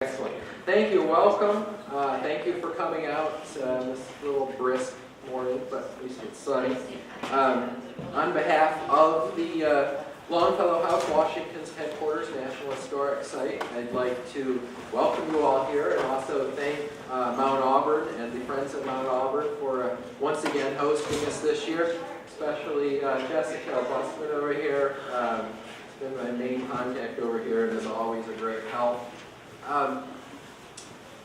Excellent. Thank you. Welcome. Thank you for coming out this little brisk morning, but at least it's sunny. On behalf of the Longfellow House, Washington's headquarters, National Historic Site, I'd like to welcome you all here and also thank Mount Auburn and the Friends of Mount Auburn for once again hosting us this year, especially Jessica Busman over here. It's been my main contact over here and is always a great help.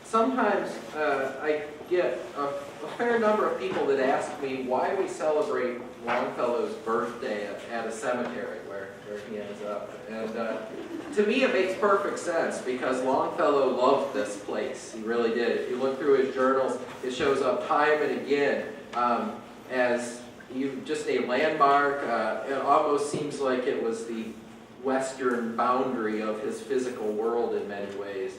Sometimes I get a fair number of people that ask me why we celebrate Longfellow's birthday at a cemetery where he ends up. And to me it makes perfect sense because Longfellow loved this place. He really did. If you look through his journals, it shows up time and again as just a landmark. It almost seems like it was the western boundary of his physical world in many ways.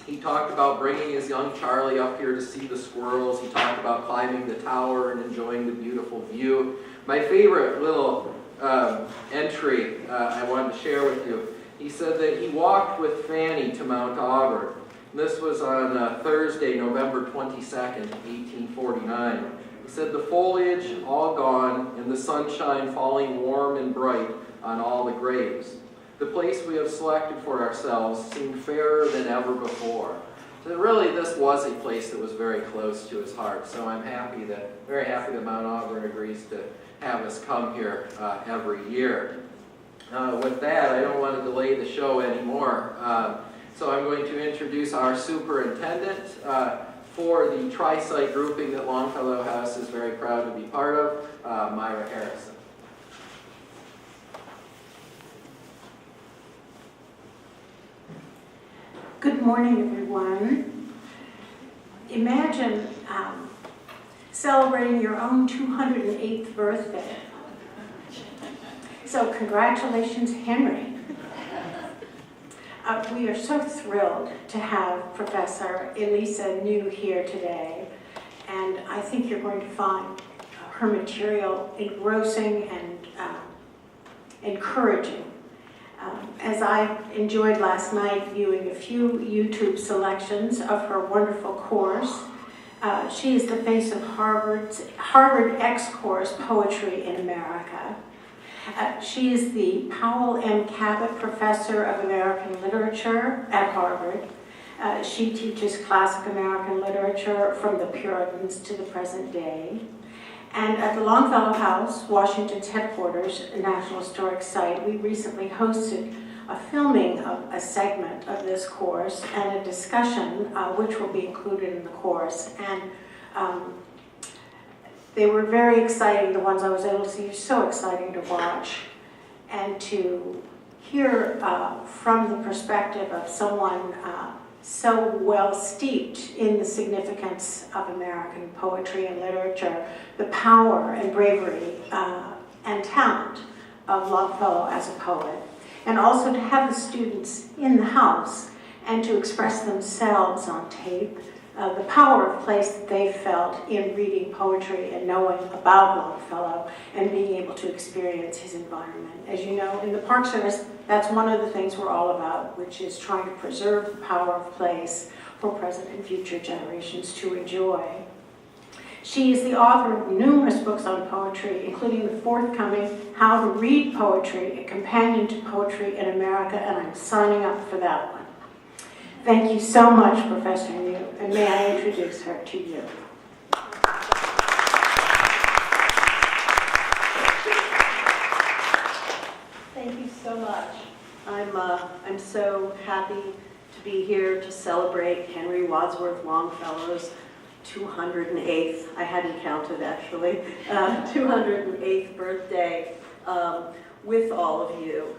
He talked about bringing his young Charlie up here to see the squirrels. He talked about climbing the tower and enjoying the beautiful view. My favorite little entry I wanted to share with you, he said that he walked with Fanny to Mount Auburn. This was on Thursday, November 22nd, 1849. He said, the foliage all gone and the sunshine falling warm and bright on all the graves. The place we have selected for ourselves seemed fairer than ever before. So really this was a place that was very close to his heart. So I'm very happy that Mount Auburn agrees to have us come here every year. With that, I don't want to delay the show anymore. So I'm going to introduce our superintendent for the tri-site grouping that Longfellow House is very proud to be part of, Myra Harrison. Good morning, everyone. Imagine celebrating your own 208th birthday. So congratulations, Henry. We are so thrilled to have Professor Elisa New here today, and I think you're going to find her material engrossing and encouraging. As I enjoyed last night viewing a few YouTube selections of her wonderful course, she is the face of Harvard X-Course Poetry in America. She is the Powell M. Cabot Professor of American Literature at Harvard. She teaches classic American literature from the Puritans to the present day. And at the Longfellow House, Washington's headquarters, National Historic Site, we recently hosted a filming of a segment of this course and a discussion which will be included in the course. And they were very exciting, the ones I was able to see, so exciting to watch and to hear from the perspective of someone so well steeped in the significance of American poetry and literature, the power and bravery and talent of Longfellow as a poet, and also to have the students in the house and to express themselves on tape, the power of place that they felt in reading poetry and knowing about Longfellow and being able to experience his environment. As you know, in the Park Service, that's one of the things we're all about, which is trying to preserve the power of place for present and future generations to enjoy. She is the author of numerous books on poetry, including the forthcoming How to Read Poetry, a companion to poetry in America, and I'm signing up for that one. Thank you so much, Professor New, and may I introduce her to you. Thank you so much. I'm so happy to be here to celebrate Henry Wadsworth Longfellow's 208th, I hadn't counted actually, 208th birthday with all of you.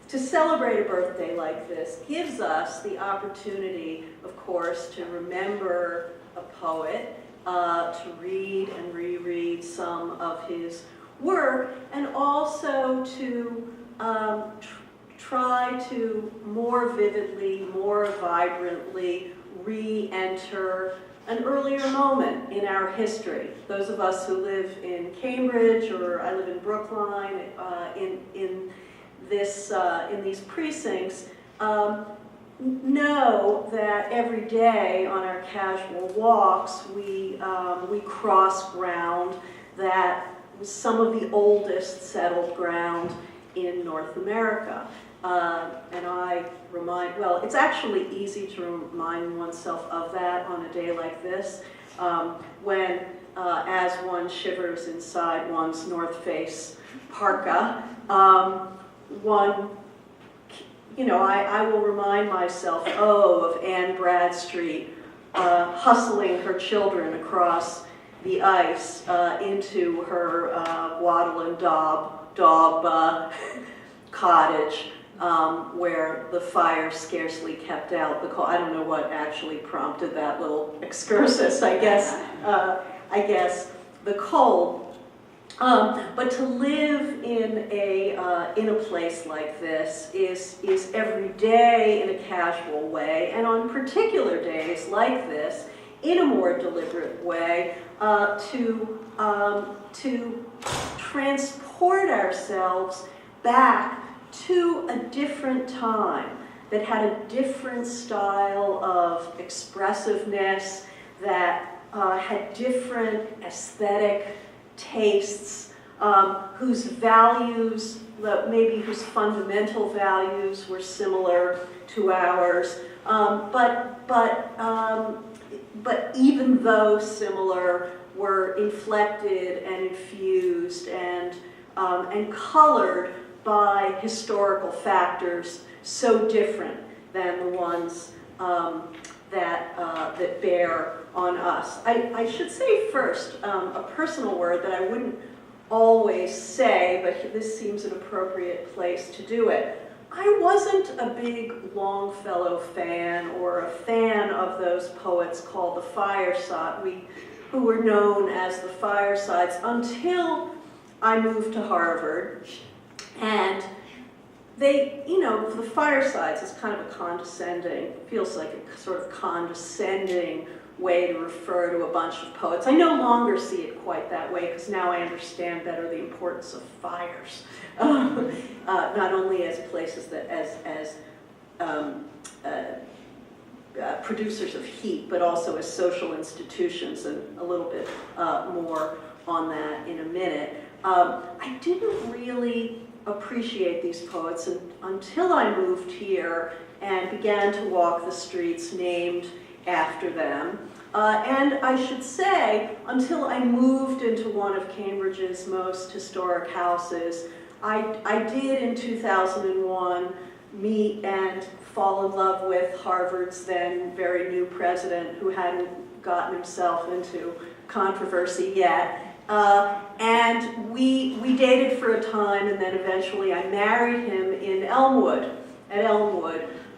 To celebrate a birthday like this gives us the opportunity, of course, to remember a poet, to read and reread some of his work, and also to try to more vividly, more vibrantly re-enter an earlier moment in our history. Those of us who live in Cambridge, or I live in Brookline, in these precincts, know that every day on our casual walks we cross ground that was some of the oldest settled ground in North America. And I remind, well, it's actually easy to remind oneself of that on a day like this, when, as one shivers inside one's North Face parka, one, you know, I will remind myself, of Anne Bradstreet hustling her children across the ice into her wattle and daub cottage, where the fire scarcely kept out the coal. I don't know what actually prompted that little excursus. I guess the cold. But to live in a place like this is every day in a casual way, and on particular days like this, in a more deliberate way, to transport ourselves back to a different time that had a different style of expressiveness, that had different aesthetic tastes, whose values, maybe whose fundamental values were similar to ours, but even though similar, were inflected and infused and colored by historical factors so different than the ones that bear on us. I should say first a personal word that I wouldn't always say, but this seems an appropriate place to do it. I wasn't a big Longfellow fan or a fan of those poets called the Fireside, who were known as the Firesides, until I moved to Harvard. And they, you know, the Firesides is kind of a condescending, feels like a sort of condescending way to refer to a bunch of poets. I no longer see it quite that way, because now I understand better the importance of fires, not only as places that, as producers of heat, but also as social institutions, and a little bit more on that in a minute. I didn't really appreciate these poets until I moved here and began to walk the streets named after them. And I should say, until I moved into one of Cambridge's most historic houses, I did in 2001 meet and fall in love with Harvard's then very new president, who hadn't gotten himself into controversy yet. And we dated for a time, and then eventually I married him in Elmwood,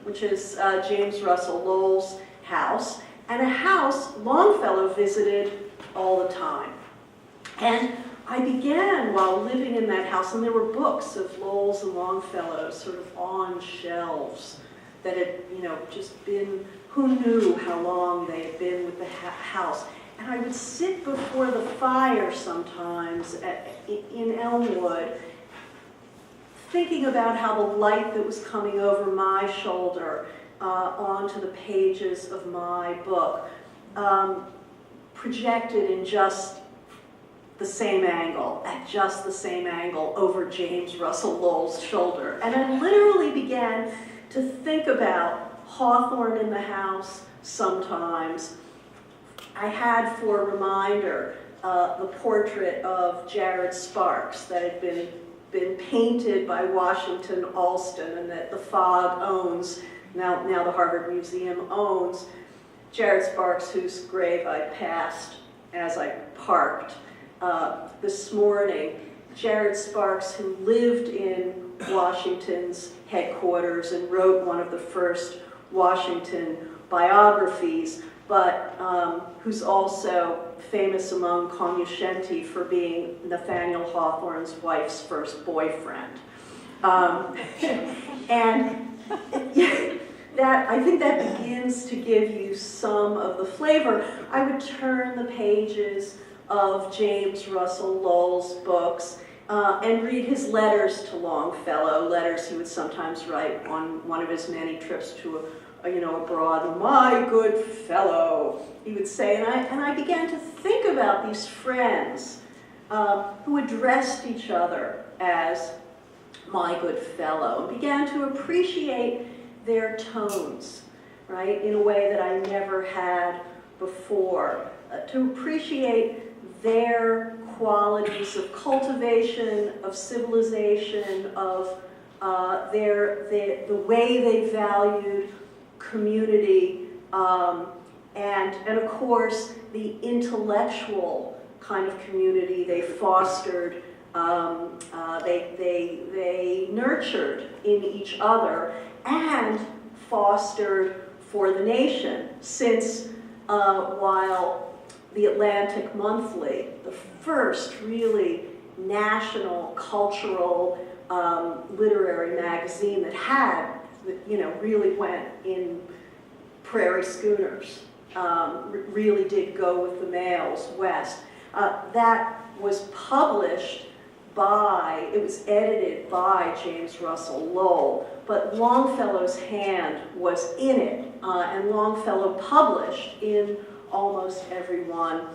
which is James Russell Lowell's house, and a house Longfellow visited all the time. And I began while living in that house, and there were books of Lowell's and Longfellow's sort of on shelves that had, you know, just been, who knew how long they had been with the house. And I would sit before the fire sometimes in Elmwood, thinking about how the light that was coming over my shoulder onto the pages of my book projected in just the same angle, at just the same angle over James Russell Lowell's shoulder. And I literally began to think about Hawthorne in the house sometimes. I had, for a reminder, the portrait of Jared Sparks that had been painted by Washington Alston, and that the Fogg owns, now the Harvard Museum owns. Jared Sparks, whose grave I passed as I parked this morning. Jared Sparks, who lived in Washington's headquarters and wrote one of the first Washington biographies, but who's also famous among cognoscenti for being Nathaniel Hawthorne's wife's first boyfriend. And that, I think that begins to give you some of the flavor. I would turn the pages of James Russell Lowell's books and read his letters to Longfellow, letters he would sometimes write on one of his many trips to abroad, "My good fellow," he would say. And I began to think about these friends who addressed each other as "my good fellow," and began to appreciate their tones, right, in a way that I never had before, to appreciate their qualities of cultivation, of civilization, of the way they valued community, and of course the intellectual kind of community they fostered, they nurtured in each other and fostered for the nation, since while the Atlantic Monthly, the first really national cultural literary magazine that really went in prairie schooners, really did go with the mails west. That was published by, it was edited by James Russell Lowell, but Longfellow's hand was in it, and Longfellow published in almost every one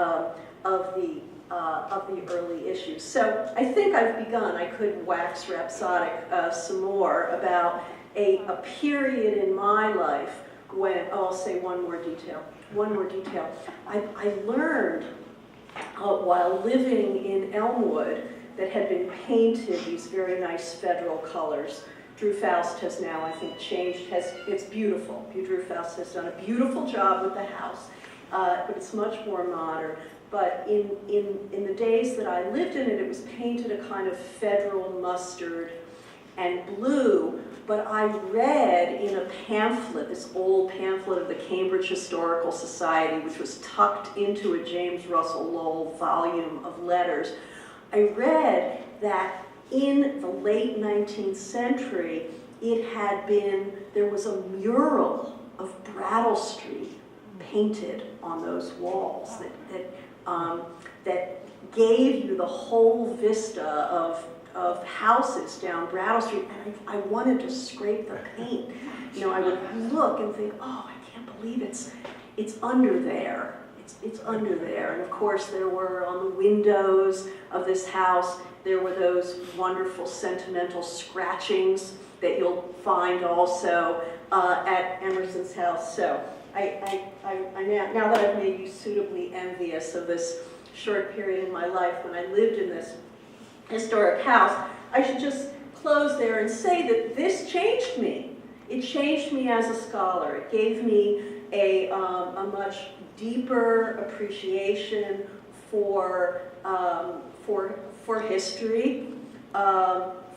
of the early issues. So I think I've begun. I could wax rhapsodic some more about a period in my life when, I'll say one more detail. I learned while living in Elmwood that had been painted these very nice federal colors. Drew Faust has now, I think, changed, it's beautiful. Drew Faust has done a beautiful job with the house, but it's much more modern. But in the days that I lived in it, it was painted a kind of federal mustard and blue, but I read in a pamphlet, this old pamphlet of the Cambridge Historical Society, which was tucked into a James Russell Lowell volume of letters, I read that in the late 19th century, there was a mural of Brattle Street painted on those walls that gave you the whole vista of houses down Brattle Street, and I wanted to scrape the paint. I would look and think, oh, I can't believe it's under there. It's under there. And of course there were on the windows of this house, there were those wonderful sentimental scratchings that you'll find also at Emerson's house. So now that I've made you suitably envious of this short period in my life when I lived in this historic house, I should just close there and say that this changed me. It changed me as a scholar. It gave me a much deeper appreciation for history,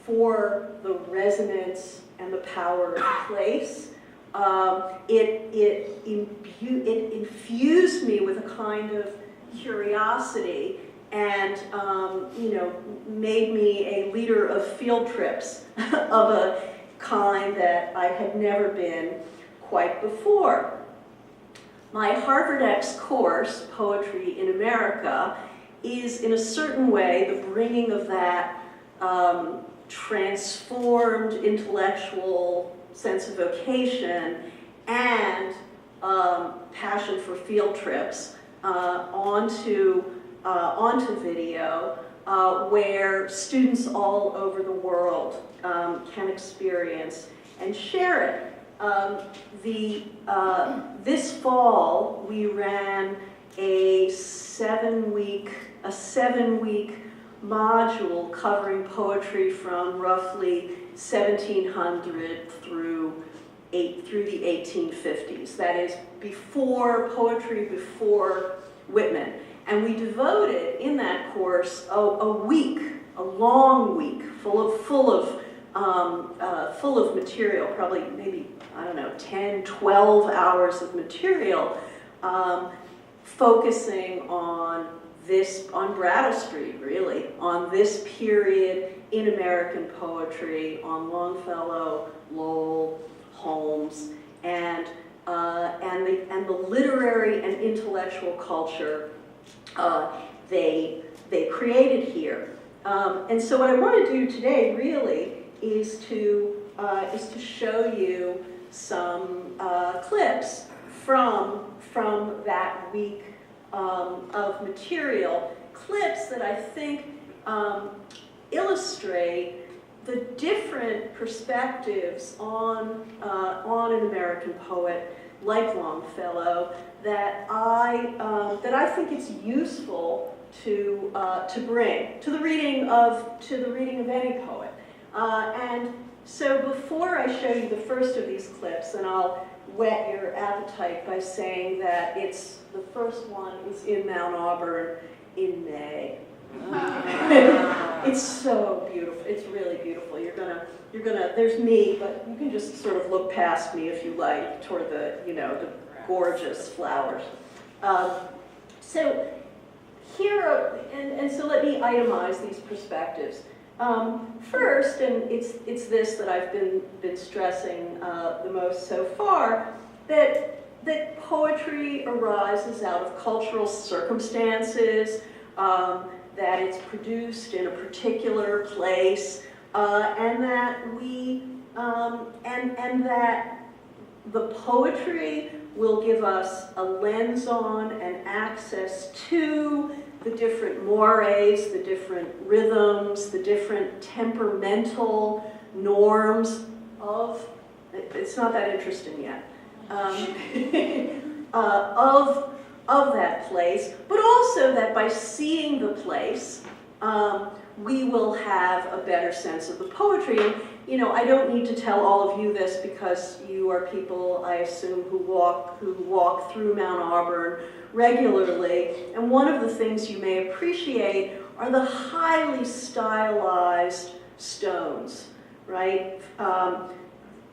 for the resonance and the power of place. It infused me with a kind of curiosity and made me a leader of field trips of a kind that I had never been quite before. My Harvard X course, Poetry in America, is in a certain way the bringing of that transformed intellectual sense of vocation and passion for field trips onto video, where students all over the world can experience and share it. This fall we ran a seven-week module covering poetry from roughly 1700 through the 1850s. That is poetry before Whitman. And we devoted in that course a long week, full of material, probably maybe, 10, 12 hours of material, focusing on Brattle Street, really, on this period in American poetry, on Longfellow, Lowell, Holmes, and the literary and intellectual culture they created here. And so what I want to do today really is to show you some clips from that week of material, clips that I think illustrate the different perspectives on an American poet like Longfellow that I think it's useful to bring to the reading of any poet. And so before I show you the first of these clips, and I'll whet your appetite by saying that the first one is in Mount Auburn in May. It's so beautiful. It's really beautiful. You're gonna. There's me, but you can just sort of look past me if you like toward the gorgeous flowers. So here, and so let me itemize these perspectives. First, and it's this that I've been stressing the most so far, that poetry arises out of cultural circumstances, that it's produced in a particular place, and that and that the poetry will give us a lens on and access to the different mores, the different rhythms, the different temperamental norms of, it's not that interesting yet, of that place, but also that by seeing the place, we will have a better sense of the poetry. And, I don't need to tell all of you this because you are people, I assume, who walk through Mount Auburn regularly. And one of the things you may appreciate are the highly stylized stones, right?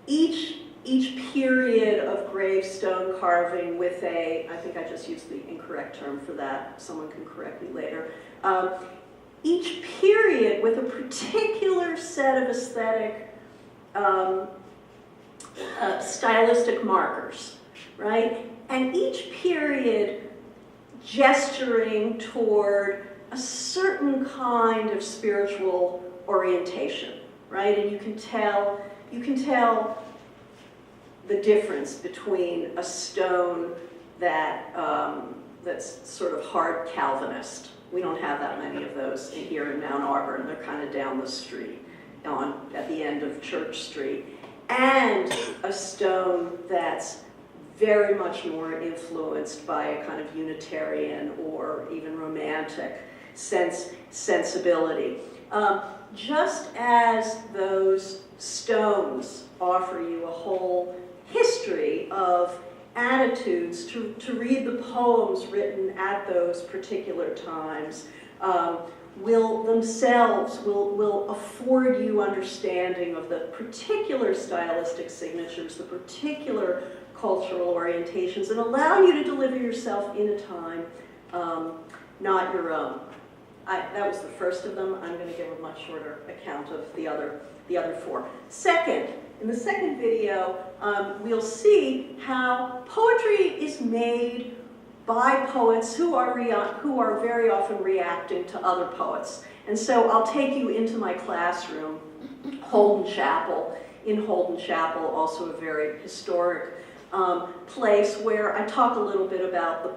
Each period of gravestone carving with I think I just used the incorrect term for that, someone can correct me later. Each period with a particular set of aesthetic, stylistic markers, right? And each period gesturing toward a certain kind of spiritual orientation, right? And you can tell the difference between a stone that's sort of hard Calvinist. We don't have that many of those here in Mount Auburn. They're kind of down the street, at the end of Church Street. And a stone that's very much more influenced by a kind of Unitarian or even Romantic sensibility. Just as those stones offer you a whole history of attitudes to read the poems written at those particular times, will afford you understanding of the particular stylistic signatures, the particular cultural orientations, and allow you to deliver yourself in a time not your own. That was the first of them. I'm going to give a much shorter account of the other four. Second, in the second video, we'll see how poetry is made by poets who are very often reacting to other poets. And so I'll take you into my classroom, Holden Chapel. In Holden Chapel, also a very historic place where I talk a little bit about the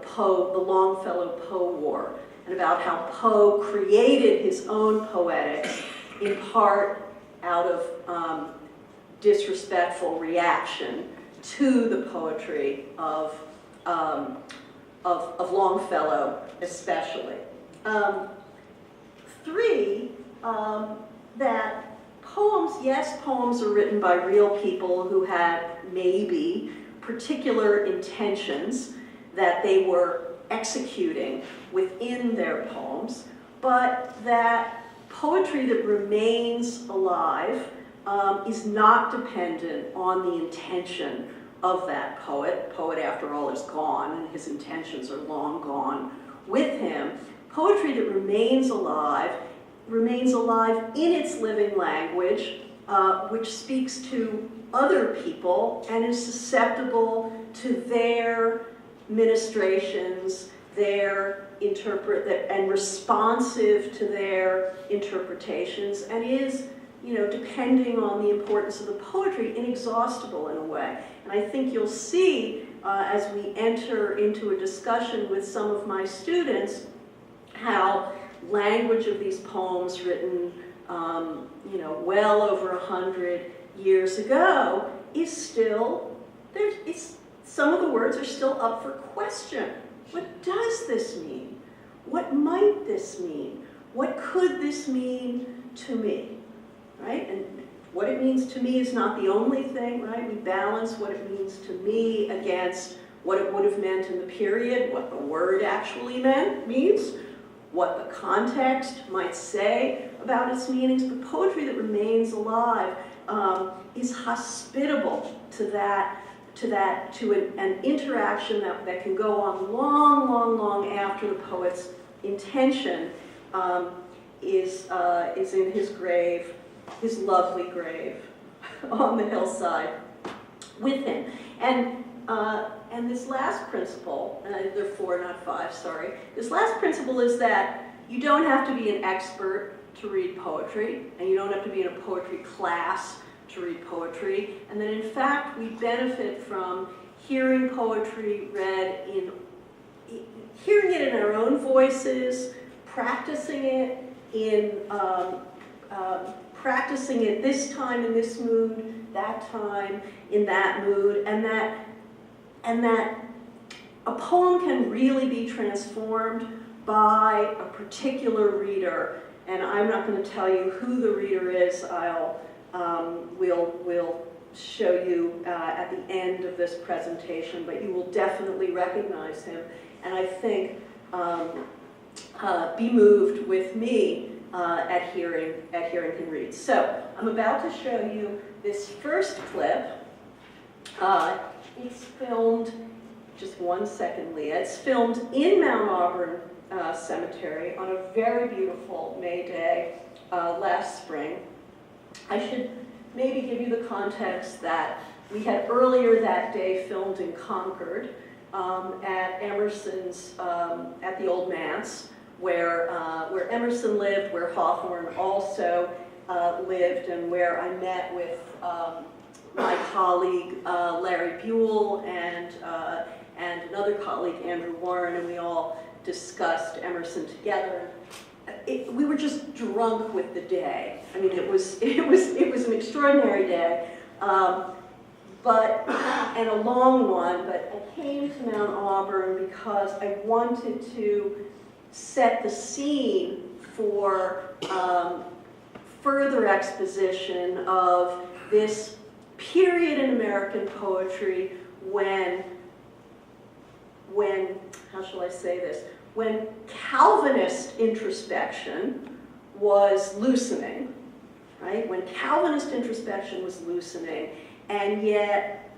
Longfellow Poe War, and about how Poe created his own poetics, in part out of disrespectful reaction to the poetry of Longfellow, especially. Three, that poems are written by real people who had maybe particular intentions that they were executing within their poems, but that poetry that remains alive is not dependent on the intention of that poet. Poet, after all, is gone, and his intentions are long gone with him. Poetry that remains alive in its living language, which speaks to other people and is susceptible to their ministrations, and responsive to their interpretations, and is depending on the importance of the poetry, inexhaustible in a way. And I think you'll see as we enter into a discussion with some of my students how language of these poems written well over 100 years ago is still, some of the words are still up for question. What does this mean? What might this mean? What could this mean to me? Right? And what it means to me is not the only thing, right? We balance what it means to me against what it would have meant in the period, what the word actually means, what the context might say about its meanings. But poetry that remains alive is hospitable to an interaction that can go on long, long, long after the poet's intention is in his grave, his lovely grave on the hillside with him. And this last principle, there are 4, not 5, sorry. This last principle is that you don't have to be an expert to read poetry, and you don't have to be in a poetry class to read poetry, and that in fact we benefit from hearing poetry read hearing it in our own voices, practicing it practicing it this time in this mood, that time in that mood, and that a poem can really be transformed by a particular reader. And I'm not going to tell you who the reader is. We'll show you at the end of this presentation, but you will definitely recognize him, and I think be moved with me at hearing him read. So I'm about to show you this first clip. It's filmed, just 1 second, Leah. It's filmed in Mount Auburn Cemetery on a very beautiful May day last spring. I should maybe give you the context that we had earlier that day filmed in Concord at Emerson's, at the Old Manse, where Emerson lived, where Hawthorne also lived, and where I met with my colleague Larry Buell and another colleague, Andrew Warren, and we all discussed Emerson together. We were just drunk with the day. I mean, it was an extraordinary day, and a long one. But I came to Mount Auburn because I wanted to set the scene for further exposition of this period in American poetry when how shall I say this? When Calvinist introspection was loosening, right? When Calvinist introspection was loosening, and yet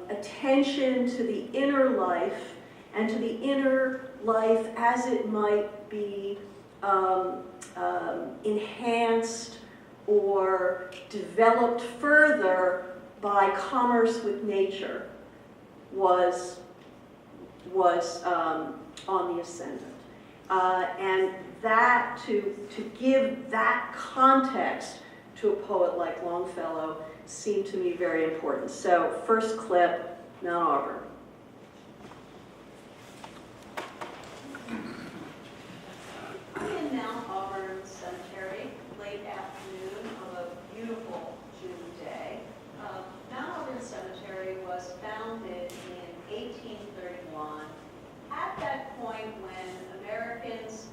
attention to the inner life and to the inner life as it might be enhanced or developed further by commerce with nature was on the ascendant. And that, to give that context to a poet like Longfellow seemed to me very important. So first clip, Mount Auburn. I'm in Mount Auburn Cemetery, late afternoon of a beautiful June day. Mount Auburn Cemetery was founded in 1831. At that point when Americans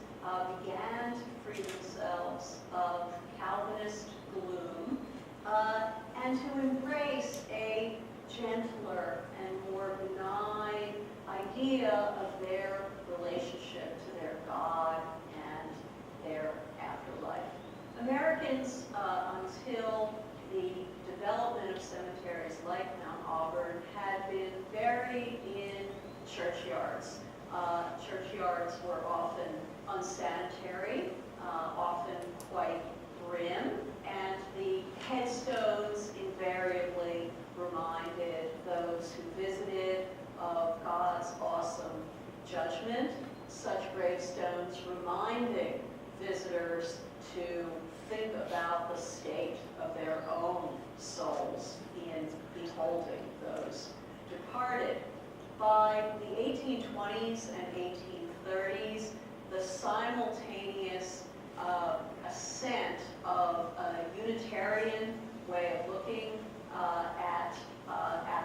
began to free themselves of Calvinist gloom and to embrace a gentler and more benign idea of their relationship to their God and their afterlife. Americans, until the development of cemeteries like Mount Auburn, had been buried in churchyards. Churchyards were often unsanitary, often quite grim, and the headstones invariably reminded those who visited of God's awesome judgment, such gravestones reminding visitors to think of about the state of their own souls in beholding those departed. By the 1820s and 1830s, the simultaneous ascent of a Unitarian way of looking at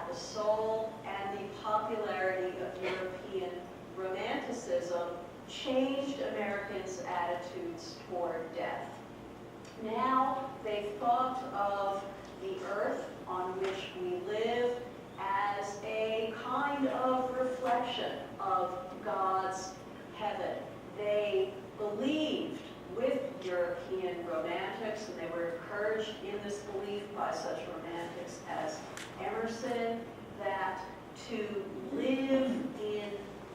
the soul and the popularity of European Romanticism changed Americans' attitudes toward death. Now they thought of the earth on which we live as a kind of reflection of God's heaven. They believed with European romantics, and they were encouraged in this belief by such romantics as Emerson, that to live in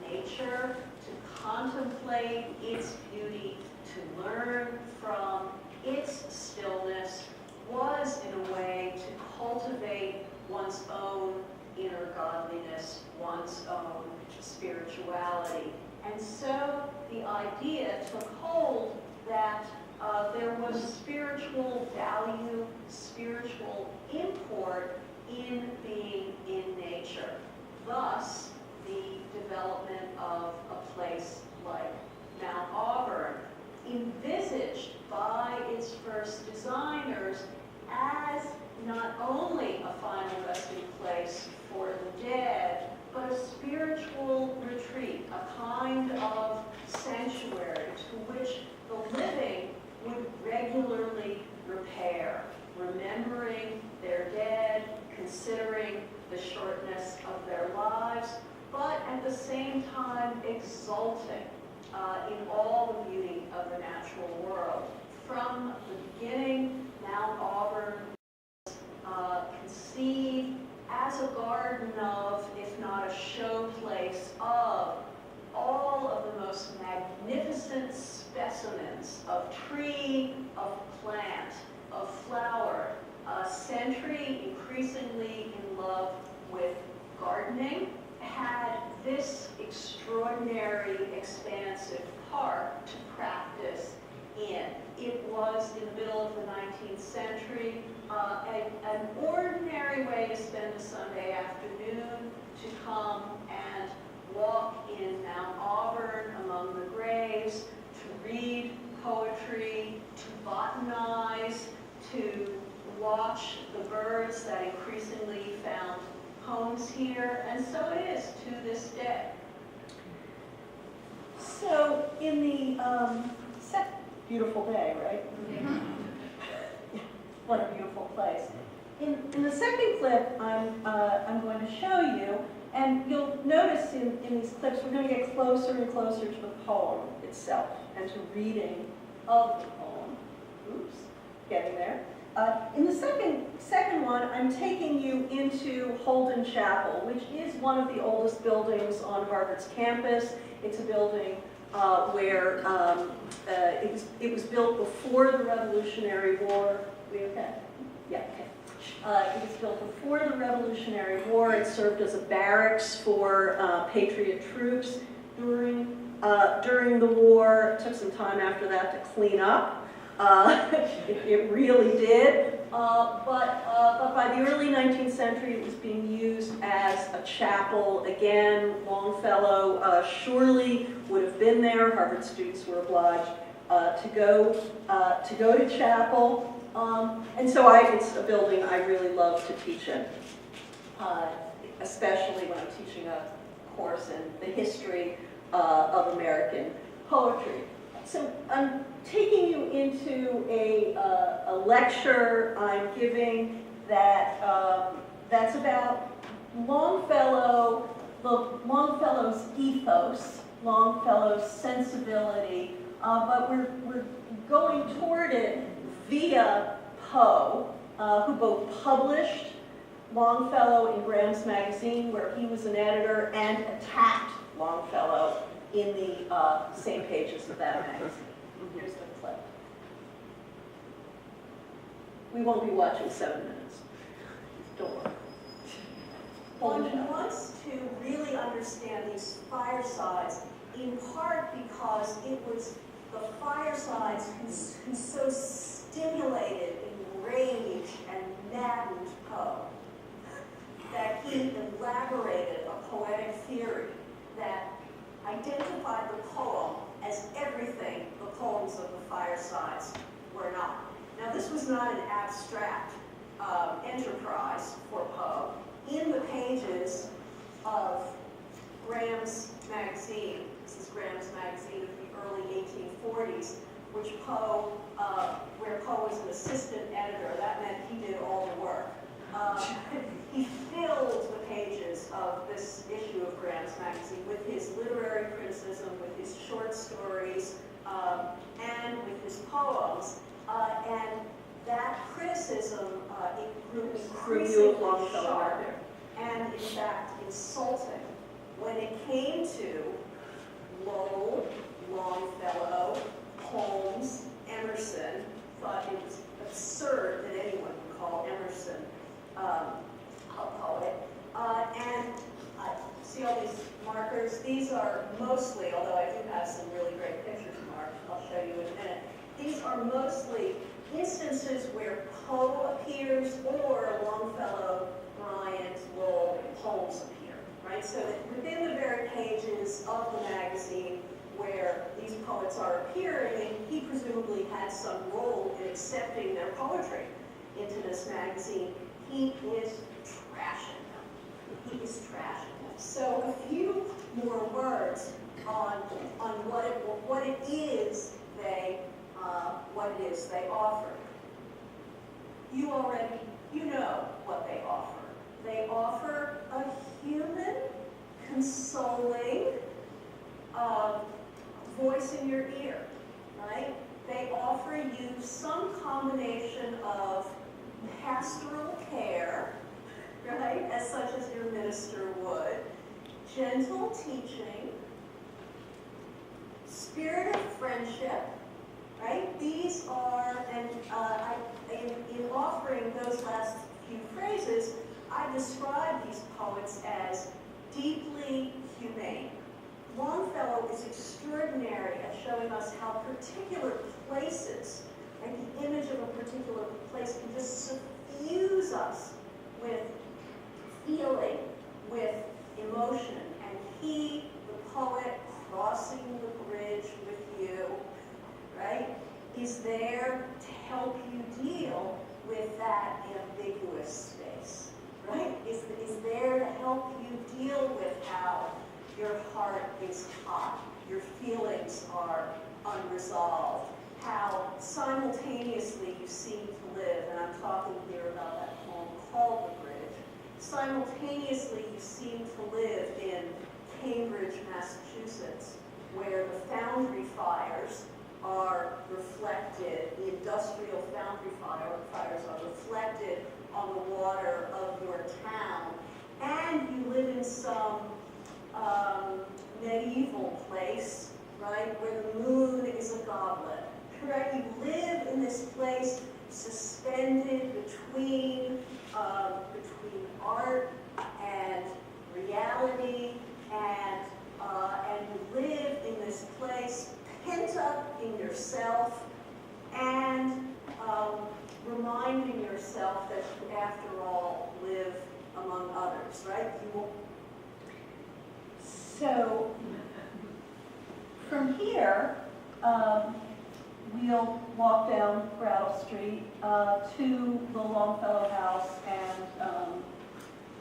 nature, to contemplate its beauty, to learn from its stillness, was in a way to cultivate one's own inner godliness, one's own spirituality. And so the idea took hold that there was spiritual value, spiritual import in being in nature. Thus, the development of a place like Mount Auburn, envisaged by its first designers as not only a final resting place for the dead, but a spiritual retreat, a kind of sanctuary to which the living would regularly repair, remembering their dead, considering the shortness of their lives, but at the same time exulting in all the beauty of the natural world. From the beginning, Mount Auburn was conceived as a garden of, if not a show place of, all of the most magnificent specimens of tree, of plant, of flower. Century, increasingly in love with gardening, had this extraordinary, expansive park to practice in. It was, in the middle of the 19th century, an ordinary way to spend a Sunday afternoon, to come and walk in Mount Auburn among the graves, to read poetry, to botanize, to watch the birds that increasingly found homes here, and so it is to this day. So in the beautiful day, right? Mm-hmm. What a beautiful place. In the second clip, I'm going to show you, and you'll notice in these clips we're going to get closer and closer to the poem itself and to reading of the poem. Oops, getting there. In the second one, I'm taking you into Holden Chapel, which is one of the oldest buildings on Harvard's campus. It's a building where it was built before the Revolutionary War. We okay? Yeah, okay. It was built before the Revolutionary War. It served as a barracks for Patriot troops during the war. It took some time after that to clean up. It really did, but by the early 19th century it was being used as a chapel. Again, Longfellow surely would have been there. Harvard students were obliged to go to chapel, and so it's a building I really love to teach in, especially when I'm teaching a course in the history of American poetry. So I'm taking you into a lecture I'm giving that's about Longfellow's ethos, Longfellow's sensibility, but we're going toward it via Poe, who both published Longfellow in Graham's Magazine, where he was an editor, and attacked Longfellow in the same pages of that magazine. Here's the clip. We won't be watching 7 minutes. Don't worry. One wants to really understand these firesides, in part because it was the firesides who so stimulated, enraged, and maddened Poe that he elaborated a poetic theory that identified the poem as everything the poems of the Firesides were not. Now, this was not an abstract enterprise for Poe. In the pages of Graham's magazine, this is Graham's magazine of the early 1840s, where Poe was an assistant editor. That meant he did all the work. He filled the pages of this issue of Graham's magazine with his literary criticism, with his short stories, and with his poems. And that criticism it grew increasingly sharp and, in fact, insulting when it came to Lowell, Longfellow, Holmes, Emerson. Thought it was absurd that anyone would call Emerson a poet. And see all these markers? These are mostly, although I do have some really great pictures marked, I'll show you in a minute. These are mostly instances where Poe appears or Longfellow, Bryant, Lowell, Holmes appear, right? So that within the very pages of the magazine where these poets are appearing, and he presumably had some role in accepting their poetry into this magazine, he is trashing them. He is trashing them. So a few more words on what it is they offer. You know what they offer. They offer a human, consoling voice in your ear, right? They offer you some combination of pastoral care, right, as such as your minister would, gentle teaching, spirit of friendship, right? These are, and in offering those last few phrases, I describe these poets as deeply humane. Longfellow is extraordinary at showing us how particular places, right, the image of a particular place can just suffuse us with feeling, with emotion. And he, the poet, crossing the bridge with you, right, is there to help you deal with that ambiguous space, right? Is there to help you deal with how your heart is hot, your feelings are unresolved, how simultaneously you seem to live, and I'm talking here about that poem called The Bridge, simultaneously you seem to live in Cambridge, Massachusetts, where the foundry fires are reflected, the industrial foundry fires are reflected on the water of your town, and you live in some medieval place, right, where the moon is a goblet, right? You live in this place suspended between art and reality, and you live in this place pent up in yourself and reminding yourself that you, after all, live among others, right? So from here, we'll walk down Brattle Street to the Longfellow House and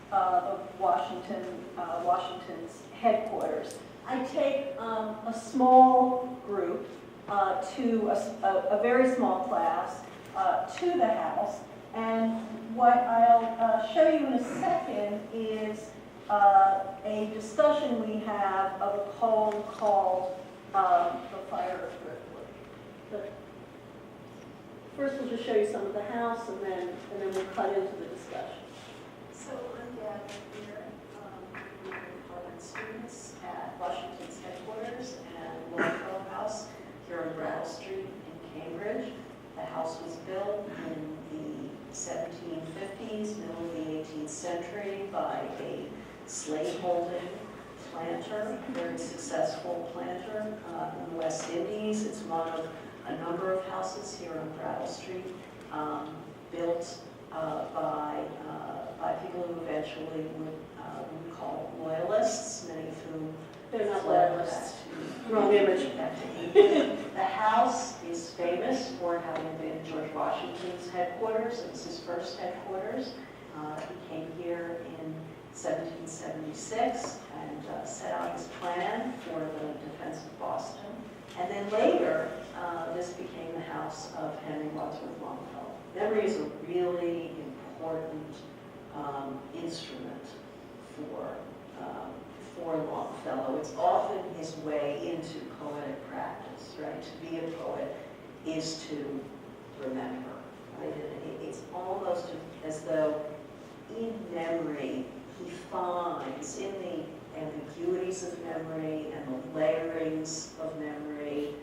the Washington's headquarters. I take a small group to a very small class to the house, and what I'll show you in a second is a discussion we have of a poem called The Fire of Driftwood. But first we'll just show you some of the house, and then we'll cut into the discussion. So I'm gathered here with Auburn students at Washington's headquarters and Longfellow House here on Brattle Street in Cambridge. The house was built in the 1750s, middle of the 18th century, by a slaveholding planter, very successful planter in the West Indies. It's one of a number of houses here on Brattle Street, built by people who eventually would call loyalists, many of whom They're not fled loyalists. back to Wrong image. The house is famous for having been George Washington's headquarters. It was his first headquarters. He came here in 1776 and set out his plan for the defense of Boston. And then later, this became the house of Henry Wadsworth Longfellow. Memory is a really important instrument for Longfellow. It's often his way into poetic practice, right? To be a poet is to remember, right? It's almost as though in memory he finds, in the ambiguities of memory and the layerings of memory,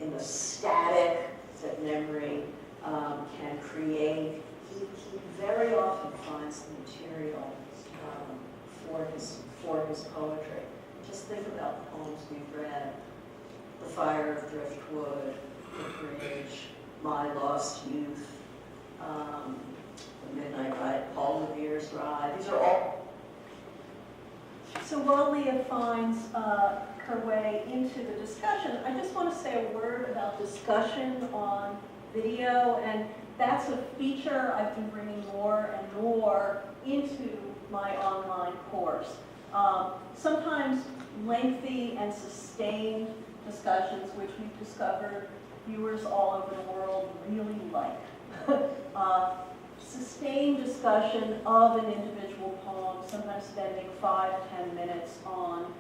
in the static that memory can create, he very often finds the material for his poetry. Just think about the poems we've read: The Fire of Driftwood, The Bridge, My Lost Youth, The Midnight Ride, Paul Revere's Ride. These are all. So while Leah finds her way into the discussion, I just want to say a word about discussion on video, and that's a feature I've been bringing more and more into my online course. Sometimes lengthy and sustained discussions, which we've discovered viewers all over the world really like. Sustained discussion of an individual poem, sometimes spending 5 to 10 minutes on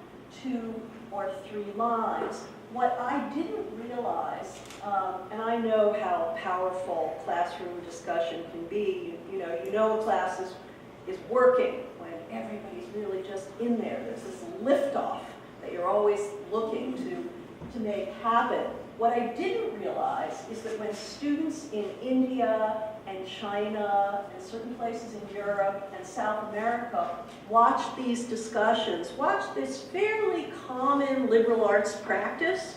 2 or 3 lines. What I didn't realize, and I know how powerful classroom discussion can be, you know a class is working when everybody's really just in there. There's this liftoff that you're always looking to make happen. What I didn't realize is that when students in India and China and certain places in Europe and South America watch these discussions, watch this fairly common liberal arts practice,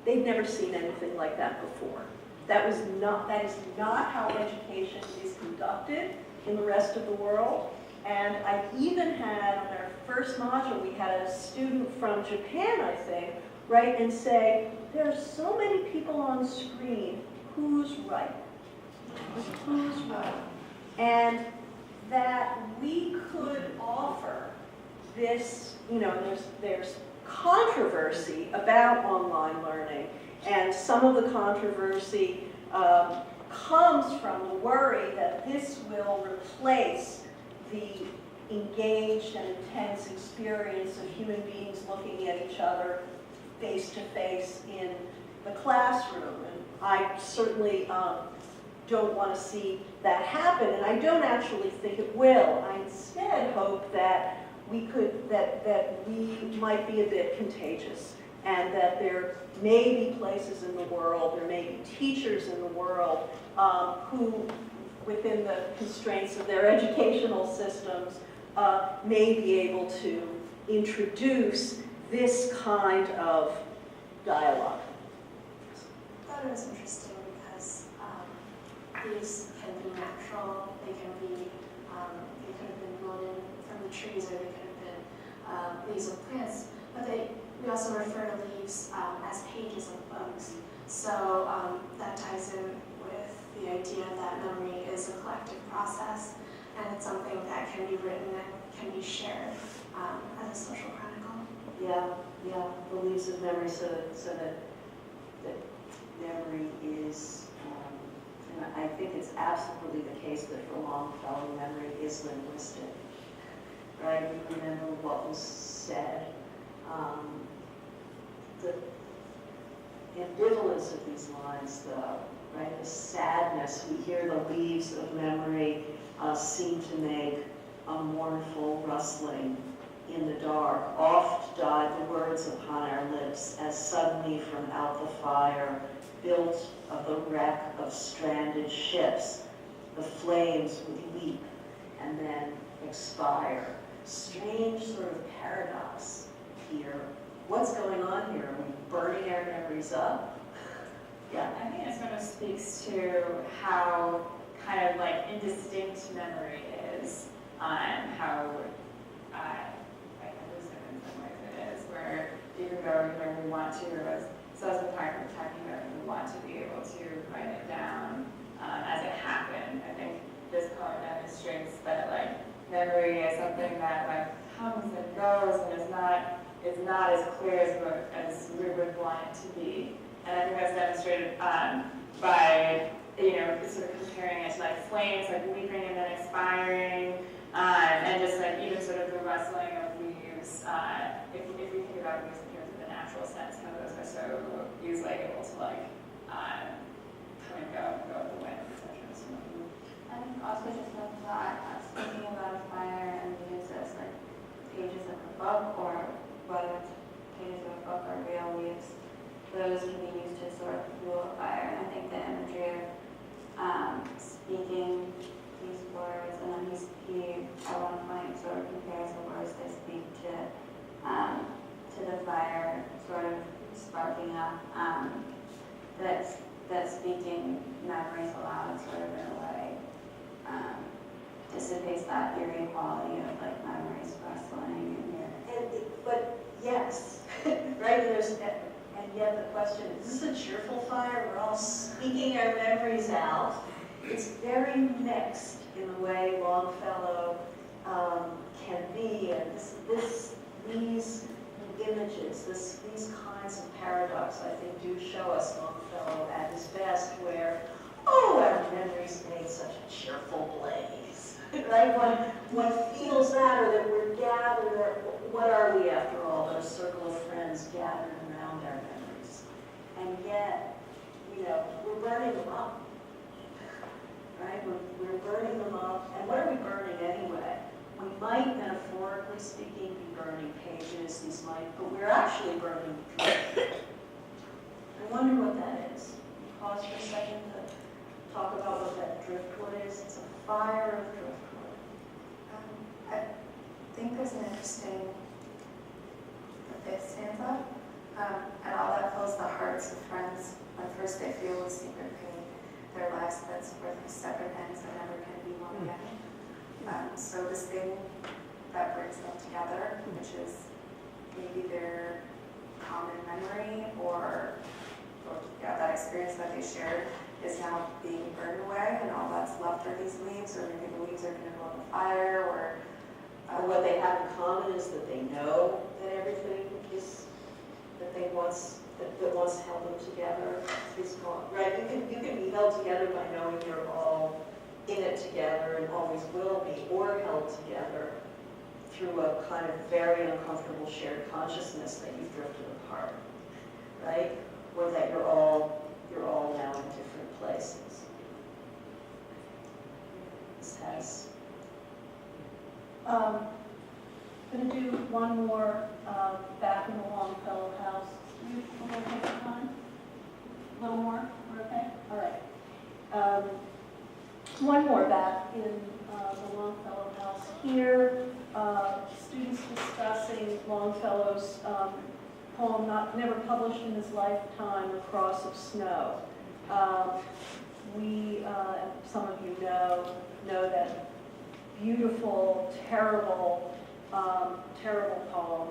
they've never seen anything like that before. That is not how education is conducted in the rest of the world. And I even had, on our first module, we had a student from Japan, I think, write and say, there are so many people on screen, who's right? Who's right? And that we could offer this, there's controversy about online learning, and some of the controversy comes from the worry that this will replace the engaged and intense experience of human beings looking at each other face to face in the classroom. And I certainly don't want to see that happen, and I don't actually think it will. I instead hope that we might be a bit contagious, and that there may be places in the world, there may be teachers in the world who, within the constraints of their educational systems, may be able to introduce this kind of dialogue. I thought it was interesting because these can be natural, they can be, they could have been blown from the trees, or they could have been leaves of plants, but we also refer to leaves as pages of books. So that ties in with the idea that memory is a collective process, and it's something that can be written and can be shared as a social chronicle. Yeah, the leaves of memory, so that memory is, and I think it's absolutely the case that for Longfellow, memory is linguistic, right? We remember what was said. The ambivalence of these lines, though, right? The sadness, we hear the leaves of memory seem to make a mournful rustling in the dark. Oft died the words upon our lips, as suddenly from out the fire, built of the wreck of stranded ships, the flames would leap and then expire. Strange sort of paradox here. What's going on here? Are we burning our memories up? Yeah. I think it sort of speaks to how kind of like indistinct memory is, how elusive in some ways it is, where you can go where we want to, as the partner talking about, we want to be able to write it down as it happened. I think this poem demonstrates that like memory is something that like comes and goes and is not as clear as we would want it to be. And I think that's demonstrated by, sort of comparing it to like flames, like leaping and then expiring, and just like even sort of the rustling of leaves. If we think about leaves in terms of the natural sense, how those are so easily able to like come and go with the wind, etc. So, I think also just a thought, speaking about a fire and leaves as like pages of a book, or whether it's pages of a book or real leaves, those can be used to sort of fuel a fire. And I think the imagery of speaking these words, and then he at one point sort of compares the words they speak to the fire sort of sparking up, that speaking memories aloud sort of in a way dissipates that eerie quality of like memories rustling in here. But yes, right, and yet the question is this a cheerful fire? We're all speaking our memories out. It's very mixed in the way Longfellow can be, and these images, these kinds of paradox, I think, do show us Longfellow at his best, where, oh, our memories made such a cheerful blaze, right? One feels that, or that we're gathered, or what are we after all but a circle of friends gathered around our memories? And yet, we're burning them up, right? We're burning them up, and what are we burning anyway? We might, metaphorically speaking, be burning pages, but we're actually burning driftwood. I wonder what that is. Pause for a second to talk about what that driftwood is. It's a fire of driftwood. I think there's an interesting, the fifth stanza, and all that fills the hearts of friends when first they feel with secret pain, their lives that's worth separate ends that never can be one again. So this thing that brings them together, which is maybe their common memory or that experience that they shared, is now being burned away, and all that's left are these leaves, or maybe the leaves are going to go on the fire, or what they have in common is that they know that everything is that once held them together is gone. Right? You can be held together by knowing you're all in it together and always will be, or held together through a kind of very uncomfortable shared consciousness that you've drifted apart, right? Or that you're all now in different places. This has. Going to do one more back in the Longfellow house. You want to take some time? A little more? We're okay? All right. One more back in the Longfellow house. Here, students discussing Longfellow's poem, never published in his lifetime, The Cross of Snow. Some of you know that beautiful, terrible poem.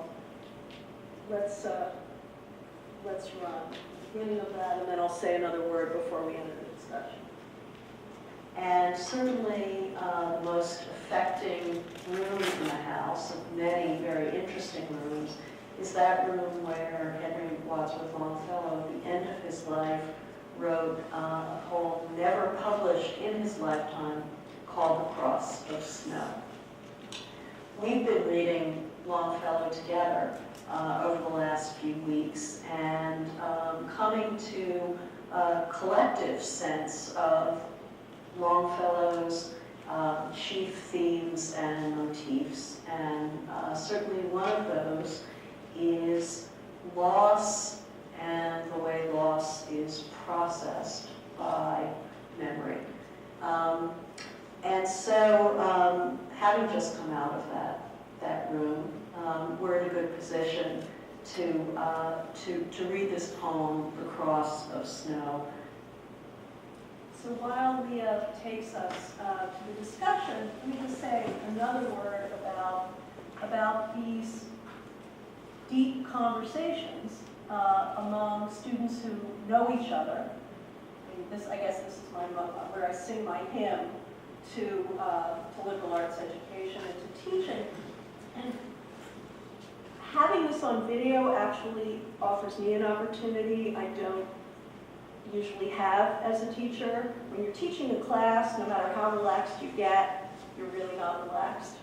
Let's run the beginning of that, and then I'll say another word before we enter the discussion. And certainly the most affecting room in the house, of many very interesting rooms, is that room where Henry Wadsworth Longfellow, at the end of his life, wrote a poem never published in his lifetime called The Cross of Snow. We've been reading Longfellow together over the last few weeks, and coming to a collective sense of Longfellow's chief themes and motifs, and certainly one of those is loss and the way loss is processed by memory. And so, having just come out of that room, we're in a good position to read this poem, The Cross of Snow. So while Leah takes us to the discussion, let me just say another word about these deep conversations among students who know each other. I guess this is where I sing my hymn to liberal arts education and to teaching. And having this on video actually offers me an opportunity I don't usually have as a teacher. When you're teaching a class, no matter how relaxed you get, you're really not relaxed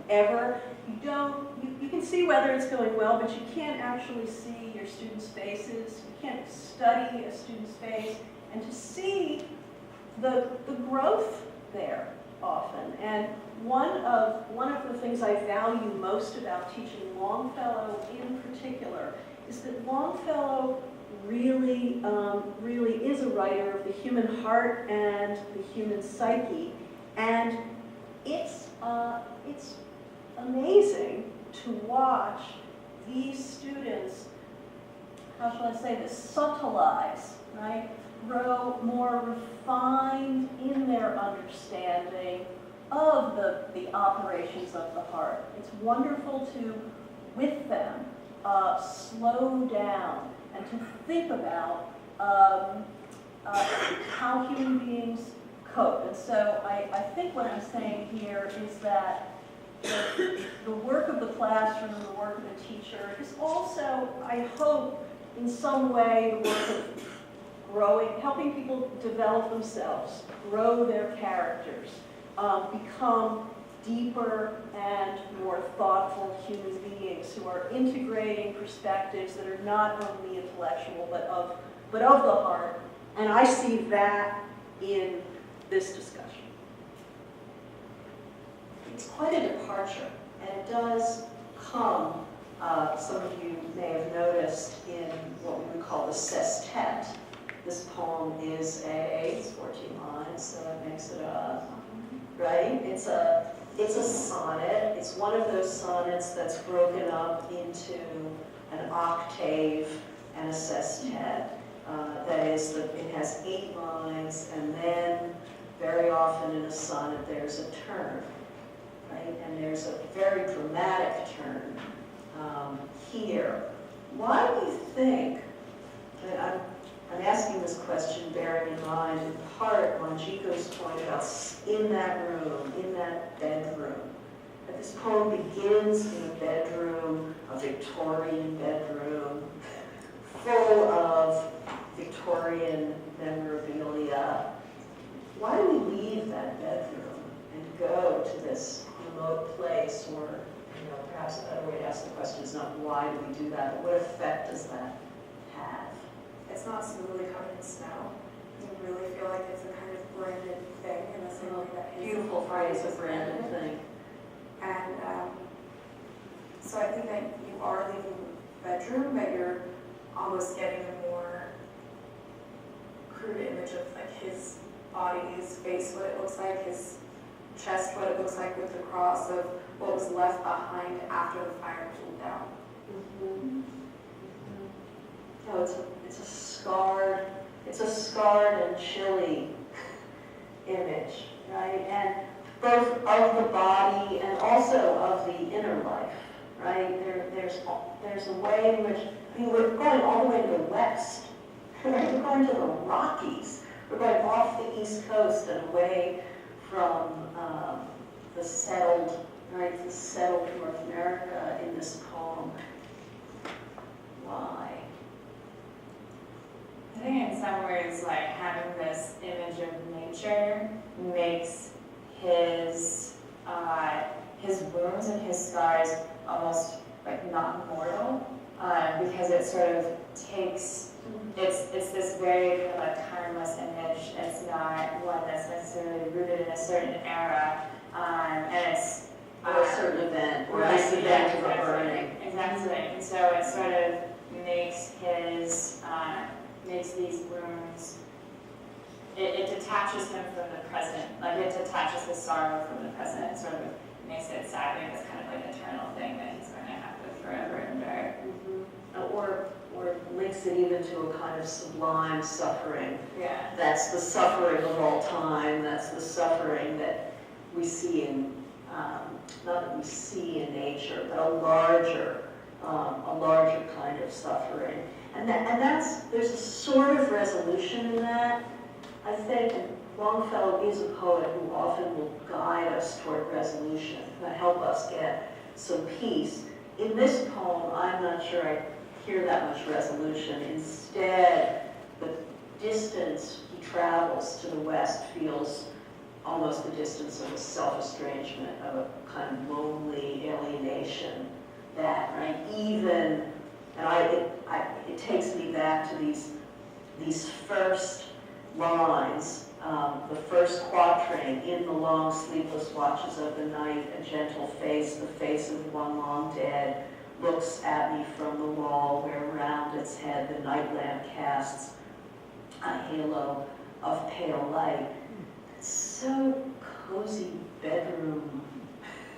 ever. You can see whether it's going well, but you can't actually see your students' faces. You can't study a student's face and to see the growth there often. And one of the things I value most about teaching Longfellow in particular is that Longfellow really is a writer of the human heart and the human psyche, and it's amazing to watch these students, how shall I say this, subtleize, right? Grow more refined in their understanding of the operations of the heart. It's wonderful to, with them, slow down and to think about how human beings cope. And so I think what I'm saying here is that the work of the classroom, the work of the teacher is also, I hope, in some way, the work of growing, helping people develop themselves, grow their characters, become deeper and more thoughtful human beings who are integrating perspectives that are not only intellectual but of the heart. And I see that in this discussion. It's quite a departure, and it does come, some of you may have noticed, in what we would call the sestet. This poem is it's 14 lines, so that makes it right? It's a sonnet. It's one of those sonnets that's broken up into an octave and a sestet. That is, it has 8 lines, and then very often in a sonnet there's a turn, right? And there's a very dramatic turn here. Why do you think, and I'm asking this question bearing in mind, in part, Manjiko's point about in that room, in that bedroom. That this poem begins in a bedroom, a Victorian bedroom, full of Victorian memorabilia. Why do we leave that bedroom and go to this remote place where, perhaps a better way to ask the question is not why do we do that, but what effect does that have? It's not smoothly covered in snow. You really feel like it's a kind of branded thing in the same way that his Beautiful phrase, a branded thing. And so I think that you are leaving the bedroom, but you're almost getting a more crude image of like his body, his face, what it looks like, his chest, what it looks like with the cross, of what was left behind after the fire cooled down. Mm-hmm. Oh, it's a scarred and chilly image, right? And both of the body and also of the inner life, right? There's a way in which, we're going all the way to the west, right? We're going to the Rockies. We're going off the East Coast and away from the settled North America in this poem. Why? I think in some ways, like, having this image of nature makes his wounds and his scars almost like not mortal, because it sort of takes, it's this very kind of like timeless image. It's not one that's necessarily rooted in a certain era, and it's Or a certain event, or right, this event of a burning. Exactly, and so it sort of makes makes these wounds, it detaches him from the present, like it detaches his sorrow from the present, it sort of makes it sadly this kind of like eternal thing that he's going to have to forever endure. Or links it even to a kind of sublime suffering. Yeah. That's the suffering of all time. That's the suffering that we see in, not that we see in nature, but a larger kind of suffering. And there's a sort of resolution in that. I think Longfellow is a poet who often will guide us toward resolution, and help us get some peace. In this poem, I'm not sure I hear that much resolution. Instead, the distance he travels to the west feels almost the distance of a self-estrangement, of a kind of lonely alienation that, right, even, and it takes me back to these first lines, the first quatrain, in the long sleepless watches of the night, a gentle face, the face of one long dead, looks at me from the wall where round its head the night lamp casts a halo of pale light. It's so cozy bedroom,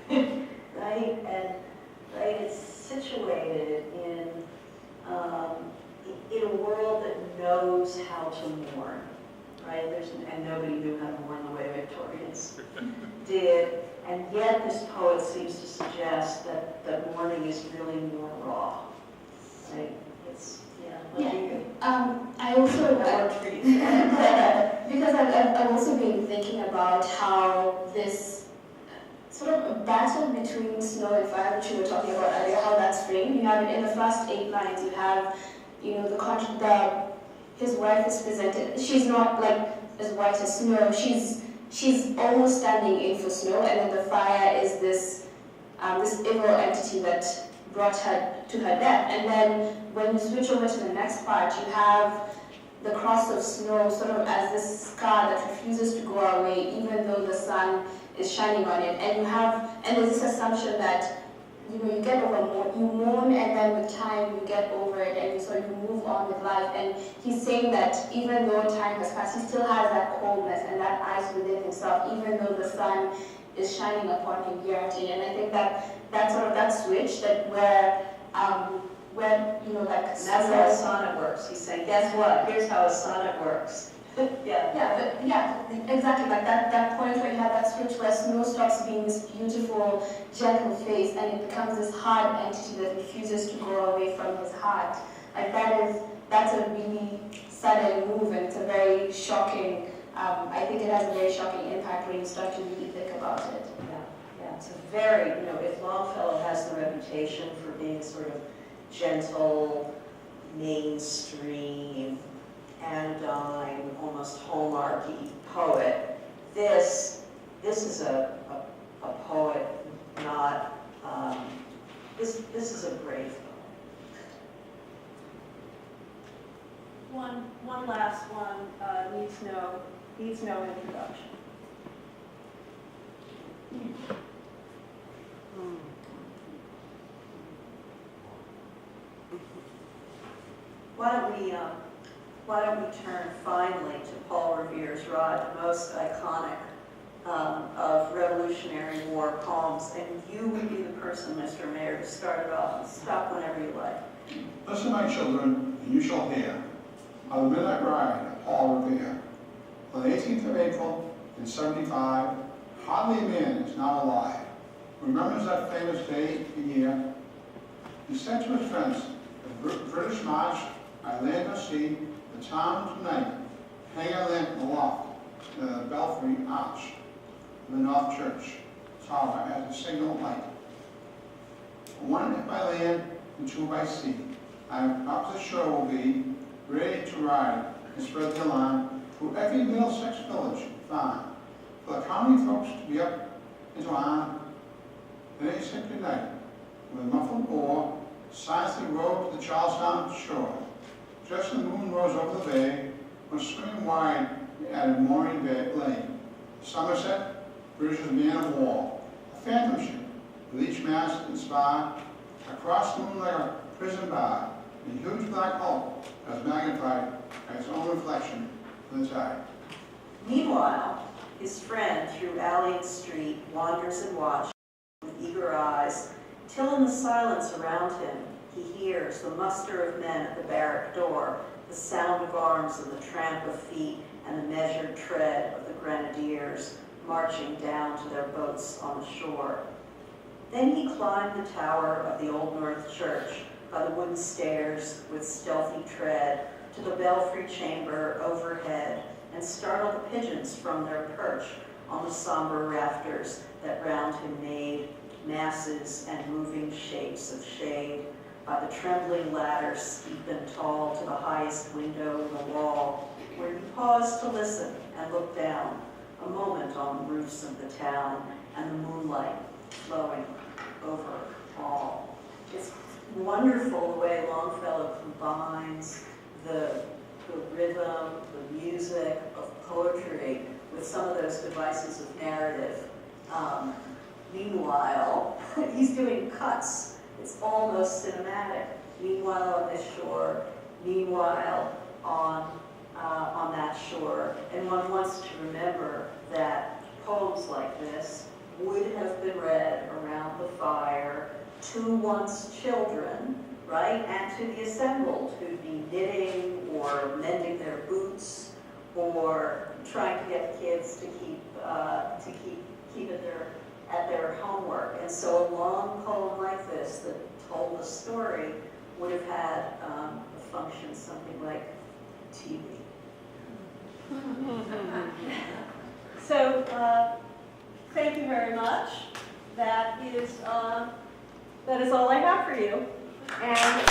right? And right, it's situated in a world that knows how to mourn, right? And nobody knew how to mourn the way Victorians did. And yet this poet seems to suggest that mourning is really more raw, right? It's, I also, that worked for you. because I've also been thinking about how this sort of battle between snow and fire, which you were talking about earlier, how that's framed. You have it in the first 8 lines, you have, you know, his wife is presented, she's not like as white as snow, she's almost standing in for snow, and then the fire is this evil entity that brought her to her death. And then when you switch over to the next part, you have the cross of snow sort of as this scar that refuses to go away even though the sun is shining on it. And there's this assumption that, you know, you get over, you mourn, and then with time you get over it, and so you move on with life. And he's saying that even though time has passed, he still has that coldness and that ice within himself, even though the sun is shining upon him year after year. And I think that sort of that switch, that where you know, like, And that's how a sonnet works. He's saying, guess what? Here's how a sonnet works. Exactly, like that point where you have that switch where snow stops being this beautiful, gentle face, and it becomes this hard entity that refuses to go away from his heart. Like that's a really sudden move, and it's a very shocking, I think it has a very shocking impact when you start to really think about it. Yeah, it's a very, you know, if Longfellow has the reputation for being sort of gentle, mainstream, anodyne, almost hallmarky poet, this is a poet not, this is a brave poet. One last one needs no introduction. Why don't we turn finally to Paul Revere's Rod, the most iconic of Revolutionary War poems, and you would be the person, Mr. Mayor, to start it off. Stop whenever you like. Listen, my children, and you shall hear of the midnight ride of Paul Revere. On the 18th of April in 75, hardly a man is now alive who remembers that famous day and year. He said to his friends, the British march by land or sea, the town tonight, hang a lamp aloft in the belfry arch of the North Church tower as a signal light. One by land and two by sea. I'm up the shore will be ready to ride and spread the alarm through every Middlesex village found. For the county folks to be up into arm. Then he said goodnight. With a muffled oar, silently rowed to the Charlestown shore. Just as the moon rose over the bay, when swimming wide at a mooring lane. Somerset, British man of war, a phantom ship, with each mast and spar, across the moon like a prison bar, a huge black hulk as magnified by its own reflection in the tide. Meanwhile, his friend through alley and street wanders and watches. eager eyes, till in the silence around him he hears the muster of men at the barrack door, the sound of arms and the tramp of feet, and the measured tread of the grenadiers marching down to their boats on the shore. Then he climbed the tower of the Old North Church by the wooden stairs with stealthy tread to the belfry chamber overhead and startled the pigeons from their perch on the somber rafters that round him made masses and moving shapes of shade by the trembling ladder steep and tall to the highest window in the wall, where he paused to listen and look down, a moment on the roofs of the town and the moonlight flowing over all. It's wonderful the way Longfellow combines the rhythm, the music of poetry with some of those devices of narrative. Meanwhile, he's doing cuts. It's almost cinematic. Meanwhile on this shore, meanwhile on that shore. And one wants to remember that poems like this would have been read around the fire to one's children, right? And to the assembled who'd be knitting or mending their boots or trying to get the kids to keep at their homework. And so a long poem like this that told a story would have had a function something like TV. So, thank you very much. That is all I have for you. And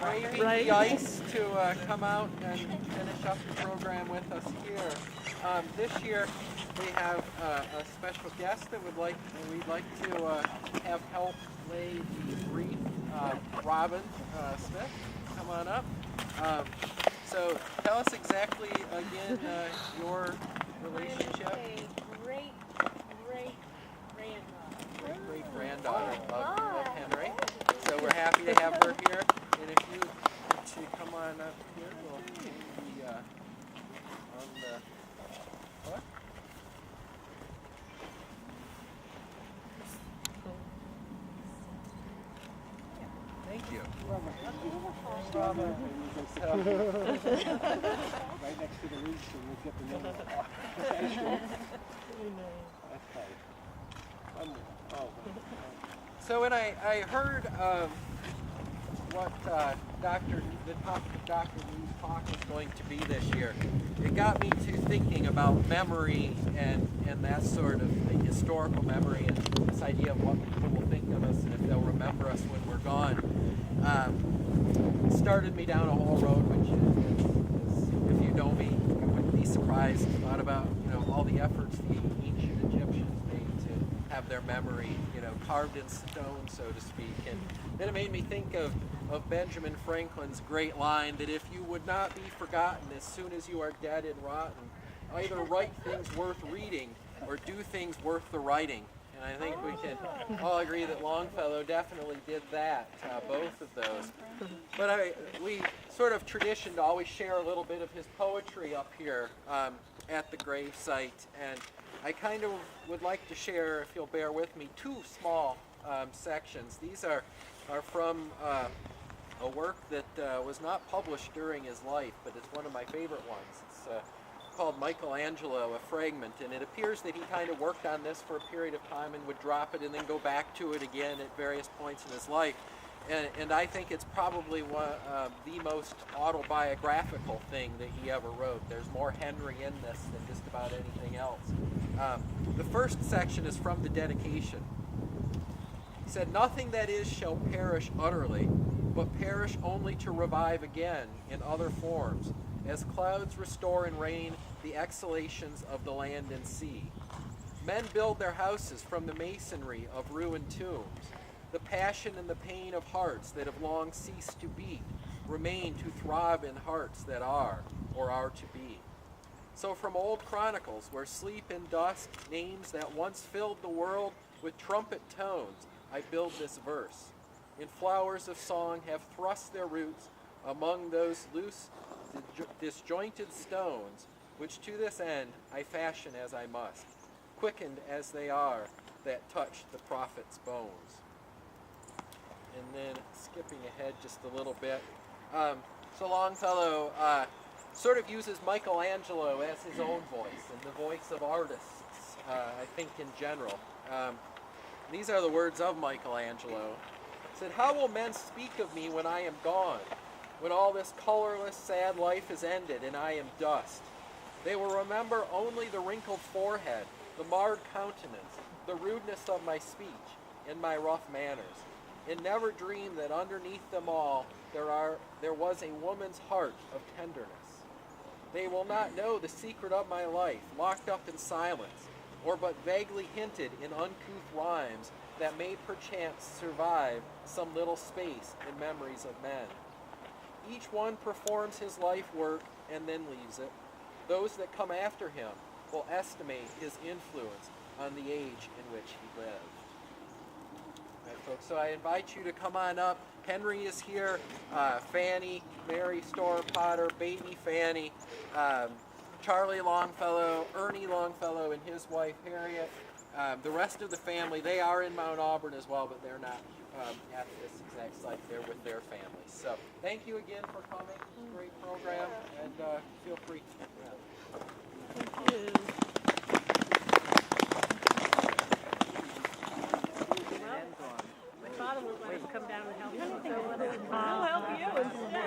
braving the ice to come out and finish up the program with us here. This year we have a special guest that we'd like to have help lay the wreath. Robin Smith, come on up. So tell us exactly again your relationship. Great-granddaughter of Henry. So we're happy to have her here. And if you should come on up here, we'll be on the what? Thank you. Robin. Right next to the roots, and we'll get the name. So when I heard what the topic of Dr. Lee's talk was going to be this year, it got me to thinking about memory and that sort of thing, historical memory, and this idea of what people will think of us and if they'll remember us when we're gone. Started me down a whole road, which is if you know me, you wouldn't be surprised. Thought about all the efforts the ancient Egyptians made to have their memory carved in stone, so to speak. And then it made me think of Benjamin Franklin's great line that if you would not be forgotten as soon as you are dead and rotten, either write things worth reading or do things worth the writing. And I think we can all agree that Longfellow definitely did that, both of those. But we sort of tradition to always share a little bit of his poetry up here at the grave site. And I kind of would like to share, if you'll bear with me, two small sections. These are from a work that was not published during his life, but it's one of my favorite ones. It's called Michelangelo, a fragment, and it appears that he kind of worked on this for a period of time and would drop it and then go back to it again at various points in his life. And I think it's probably the most autobiographical thing that he ever wrote. There's more Henry in this than just about anything else. The first section is from the dedication. He said, "Nothing that is shall perish utterly, but perish only to revive again in other forms, as clouds restore in rain the exhalations of the land and sea. Men build their houses from the masonry of ruined tombs. The passion and the pain of hearts that have long ceased to beat remain to throb in hearts that are, or are to be. So from old chronicles, where sleep in dust names that once filled the world with trumpet tones, I build this verse. In flowers of song have thrust their roots among those loose, disjointed stones, which to this end I fashion as I must, quickened as they are that touch the prophet's bones. And then skipping ahead just a little bit. So Longfellow sort of uses Michelangelo as his own voice and the voice of artists, I think in general. These are the words of Michelangelo. He said, "How will men speak of me when I am gone? When all this colorless, sad life is ended and I am dust? They will remember only the wrinkled forehead, the marred countenance, the rudeness of my speech, and my rough manners, and never dream that underneath them all there was a woman's heart of tenderness. They will not know the secret of my life, locked up in silence, or but vaguely hinted in uncouth rhymes that may perchance survive some little space in memories of men. Each one performs his life work and then leaves it. Those that come after him will estimate his influence on the age in which he lived." All right, folks, so I invite you to come on up. Henry is here, Fanny, Mary Storr Potter, baby Fanny, Charlie Longfellow, Ernie Longfellow and his wife Harriet. The rest of the family, they are in Mount Auburn as well, but they're not at this exact site. They're with their families. So thank you again for coming. Great program, and feel free. Thank you. My father was going to come down and help me. I'll help you instead.